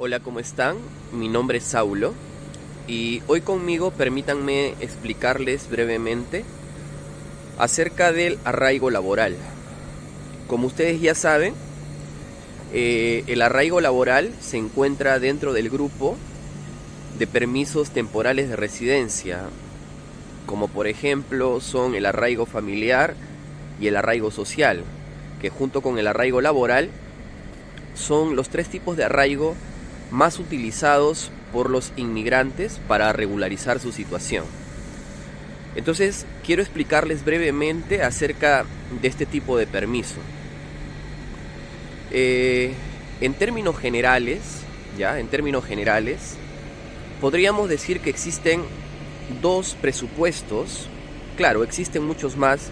Hola, ¿cómo están? Mi nombre es Saulo y hoy conmigo permítanme explicarles brevemente acerca del arraigo laboral. Como ustedes ya saben, el arraigo laboral se encuentra dentro del grupo de permisos temporales de residencia, como por ejemplo son el arraigo familiar y el arraigo social, que junto con el arraigo laboral son los tres tipos de arraigo más utilizados por los inmigrantes para regularizar su situación. Entonces, quiero explicarles brevemente acerca de este tipo de permiso. En términos generales, podríamos decir que existen dos presupuestos. Claro, existen muchos más,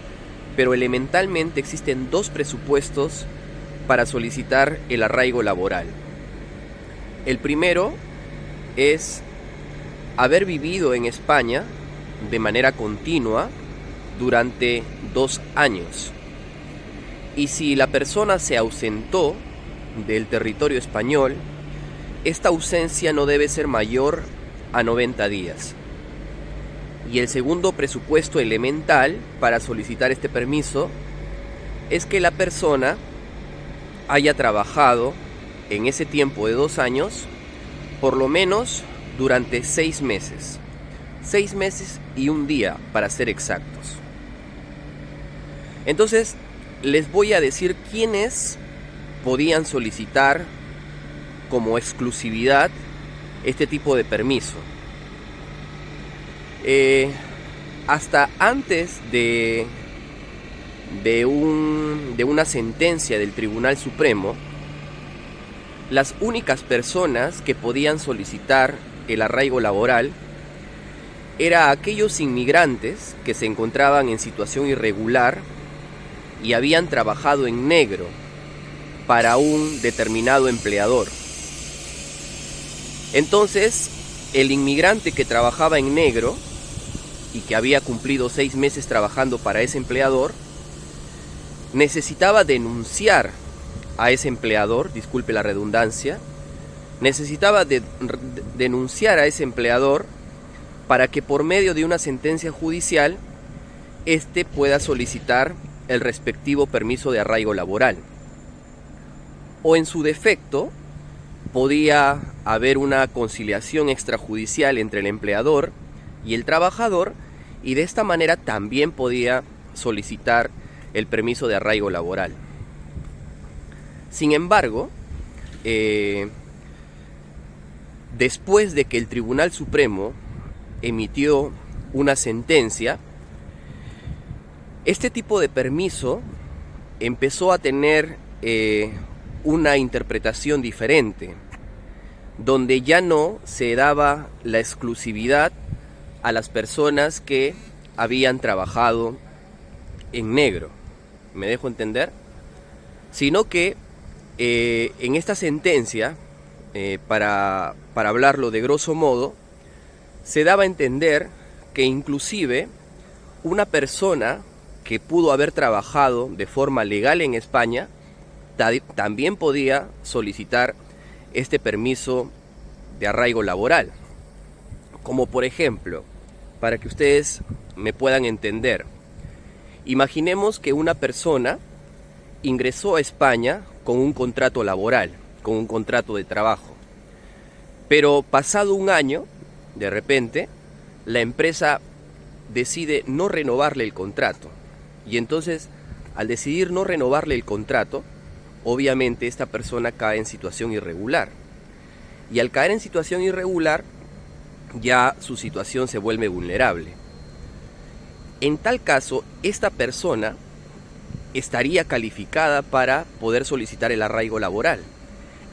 pero elementalmente existen dos presupuestos para solicitar el arraigo laboral. El primero es haber vivido en España de manera continua durante 2 años. Y si la persona se ausentó del territorio español, esta ausencia no debe ser mayor a 90 días. Y el segundo presupuesto elemental para solicitar este permiso es que la persona haya trabajado en ese tiempo de 2 años, por lo menos durante 6 meses. 6 meses y un día, para ser exactos. Entonces, les voy a decir quiénes podían solicitar como exclusividad este tipo de permiso. Hasta antes de una sentencia del Tribunal Supremo, las únicas personas que podían solicitar el arraigo laboral eran aquellos inmigrantes que se encontraban en situación irregular y habían trabajado en negro para un determinado empleador. Entonces, el inmigrante que trabajaba en negro y que había cumplido 6 meses trabajando para ese empleador, necesitaba denunciar a ese empleador, disculpe la redundancia, necesitaba denunciar a ese empleador para que por medio de una sentencia judicial éste pueda solicitar el respectivo permiso de arraigo laboral. O en su defecto, podía haber una conciliación extrajudicial entre el empleador y el trabajador, y de esta manera también podía solicitar el permiso de arraigo laboral. Sin embargo, después de que el Tribunal Supremo emitió una sentencia, este tipo de permiso empezó a tener una interpretación diferente, donde ya no se daba la exclusividad a las personas que habían trabajado en negro. ¿Me dejo entender? Sino que en esta sentencia, para hablarlo de grosso modo, se daba a entender que inclusive una persona que pudo haber trabajado de forma legal en España también podía solicitar este permiso de arraigo laboral. Como por ejemplo, para que ustedes me puedan entender, imaginemos que una persona ingresó a España con un contrato laboral, con un contrato de trabajo. Pero pasado un año, de repente, la empresa decide no renovarle el contrato. Y entonces, al decidir no renovarle el contrato, obviamente esta persona cae en situación irregular. Y al caer en situación irregular, ya su situación se vuelve vulnerable. En tal caso, esta persona estaría calificada para poder solicitar el arraigo laboral,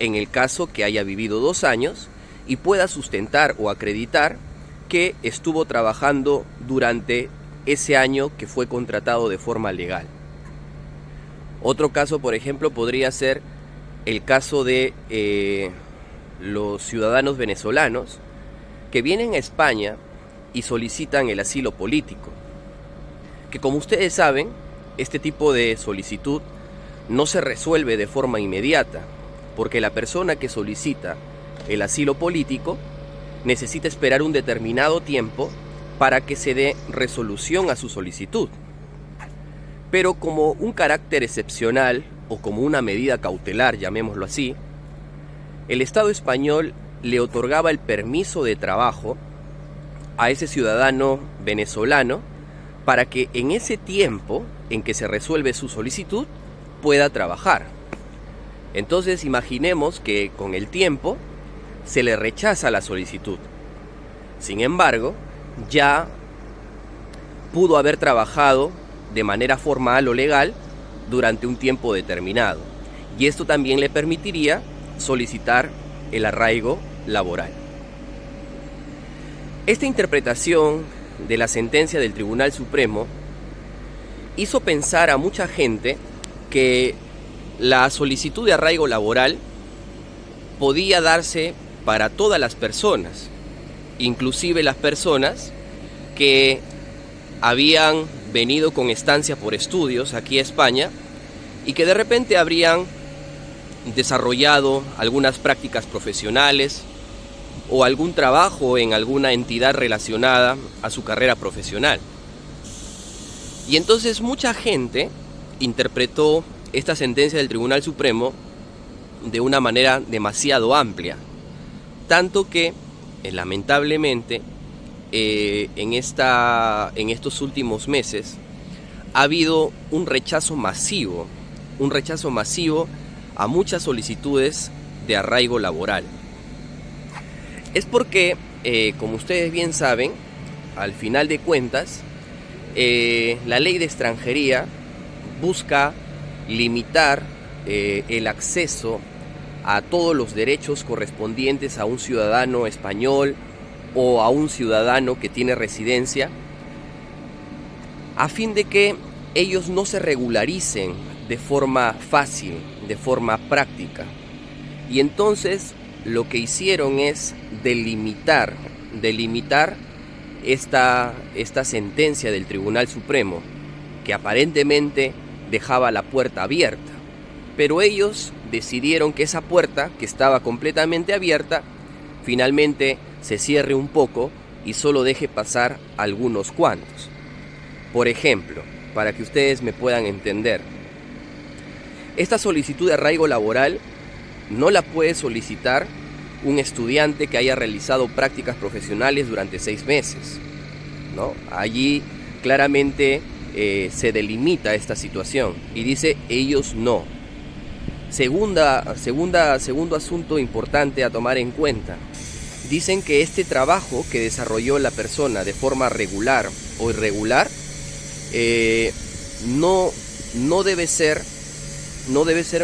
en el caso que haya vivido 2 años y pueda sustentar o acreditar que estuvo trabajando durante ese año que fue contratado de forma legal. Otro caso, por ejemplo, podría ser el caso de los ciudadanos venezolanos que vienen a España y solicitan el asilo político, que como ustedes saben, este tipo de solicitud no se resuelve de forma inmediata, porque la persona que solicita el asilo político, necesita esperar un determinado tiempo para que se dé resolución a su solicitud. Pero como un carácter excepcional o como una medida cautelar, llamémoslo así, el Estado español le otorgaba el permiso de trabajo a ese ciudadano venezolano para que en ese tiempo en que se resuelve su solicitud pueda trabajar. Entonces imaginemos que con el tiempo se le rechaza la solicitud. Sin embargo, ya pudo haber trabajado de manera formal o legal durante un tiempo determinado. Y esto también le permitiría solicitar el arraigo laboral. Esta interpretación de la sentencia del Tribunal Supremo hizo pensar a mucha gente que la solicitud de arraigo laboral podía darse para todas las personas, inclusive las personas que habían venido con estancia por estudios aquí a España y que de repente habrían desarrollado algunas prácticas profesionales o algún trabajo en alguna entidad relacionada a su carrera profesional. Y entonces mucha gente interpretó esta sentencia del Tribunal Supremo de una manera demasiado amplia, tanto que lamentablemente en estos últimos meses ha habido un rechazo masivo a muchas solicitudes de arraigo laboral. Es porque, como ustedes bien saben, al final de cuentas, la ley de extranjería busca limitar el acceso a todos los derechos correspondientes a un ciudadano español o a un ciudadano que tiene residencia, a fin de que ellos no se regularicen de forma fácil, de forma práctica. Y entonces lo que hicieron es delimitar esta sentencia del Tribunal Supremo, que aparentemente dejaba la puerta abierta. Pero ellos decidieron que esa puerta, que estaba completamente abierta, finalmente se cierre un poco y solo deje pasar algunos cuantos. Por ejemplo, para que ustedes me puedan entender, esta solicitud de arraigo laboral no la puede solicitar un estudiante que haya realizado prácticas profesionales durante 6 meses, ¿no? Allí claramente se delimita esta situación y dice ellos no. Segundo asunto importante a tomar en cuenta. Dicen que este trabajo que desarrolló la persona de forma regular o irregular no debe ser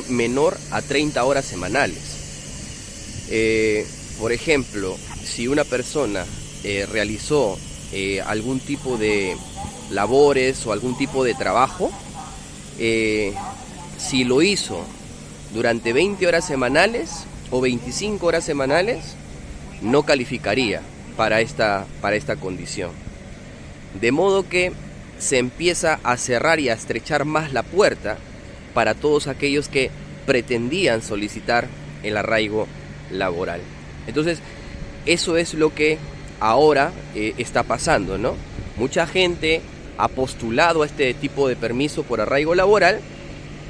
menor a 30 horas semanales. Por ejemplo, si una persona realizó algún tipo de labores o algún tipo de trabajo, si lo hizo durante 20 horas semanales o 25 horas semanales, no calificaría para esta condición. De modo que se empieza a cerrar y a estrechar más la puerta para todos aquellos que pretendían solicitar el arraigo laboral. Entonces, eso es lo que ahora está pasando, ¿no? Mucha gente ha postulado a este tipo de permiso por arraigo laboral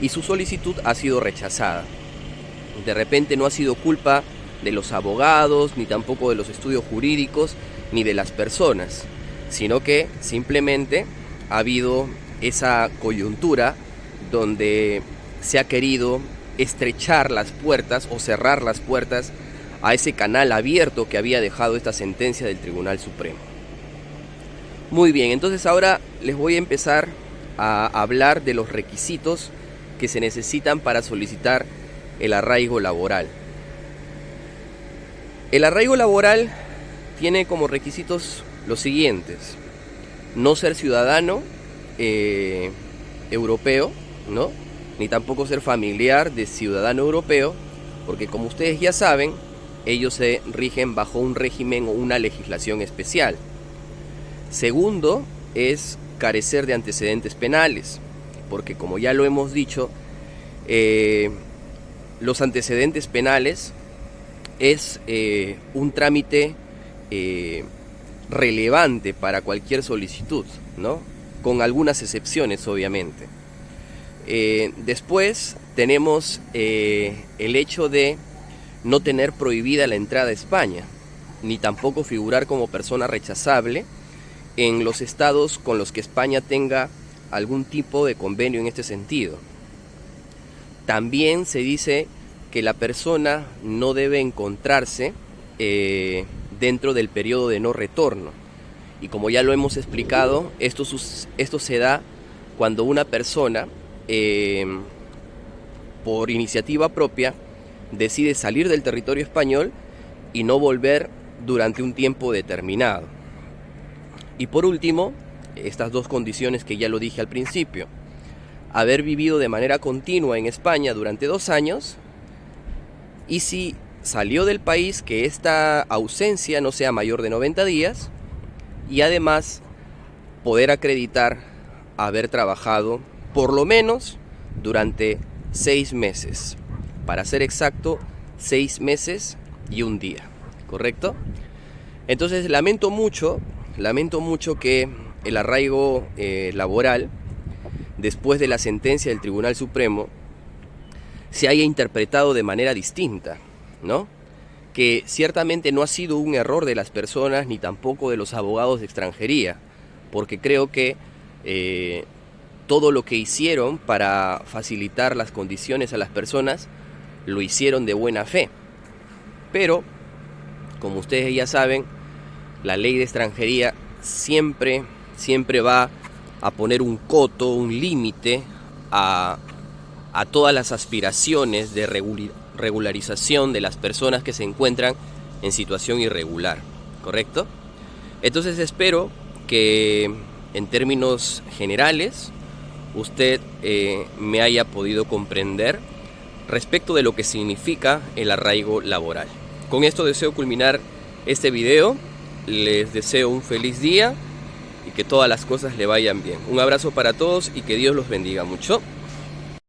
y su solicitud ha sido rechazada. De repente no ha sido culpa de los abogados, ni tampoco de los estudios jurídicos, ni de las personas, sino que simplemente ha habido esa coyuntura donde se ha querido estrechar las puertas o cerrar las puertas a ese canal abierto que había dejado esta sentencia del Tribunal Supremo. Muy bien, entonces ahora les voy a empezar a hablar de los requisitos que se necesitan para solicitar el arraigo laboral. El arraigo laboral tiene como requisitos los siguientes: no ser ciudadano europeo, ¿no? Ni tampoco ser familiar de ciudadano europeo, porque como ustedes ya saben, ellos se rigen bajo un régimen o una legislación especial. Segundo, es carecer de antecedentes penales, porque como ya lo hemos dicho, los antecedentes penales es un trámite relevante para cualquier solicitud, ¿no? Con algunas excepciones, obviamente. Después tenemos el hecho de no tener prohibida la entrada a España, ni tampoco figurar como persona rechazable en los estados con los que España tenga algún tipo de convenio en este sentido. También se dice que la persona no debe encontrarse dentro del periodo de no retorno. Y como ya lo hemos explicado, esto se da cuando una persona, por iniciativa propia, decide salir del territorio español y no volver durante un tiempo determinado. Y por último, estas dos condiciones que ya lo dije al principio: haber vivido de manera continua en España durante 2 años, y si salió del país, que esta ausencia no sea mayor de 90 días, y además poder acreditar haber trabajado por lo menos durante 6 meses. Para ser exacto, 6 meses y 1 día, ¿correcto? Entonces lamento mucho que el arraigo laboral, después de la sentencia del Tribunal Supremo, se haya interpretado de manera distinta, ¿no? Que ciertamente no ha sido un error de las personas ni tampoco de los abogados de extranjería, porque creo que todo lo que hicieron para facilitar las condiciones a las personas lo hicieron de buena fe. Pero, como ustedes ya saben, la ley de extranjería siempre va a poner un coto, un límite a todas las aspiraciones de regularización de las personas que se encuentran en situación irregular, ¿correcto? Entonces espero que en términos generales usted me haya podido comprender respecto de lo que significa el arraigo laboral. Con esto deseo culminar este video. Les deseo un feliz día y que todas las cosas le vayan bien. Un abrazo para todos y que Dios los bendiga mucho.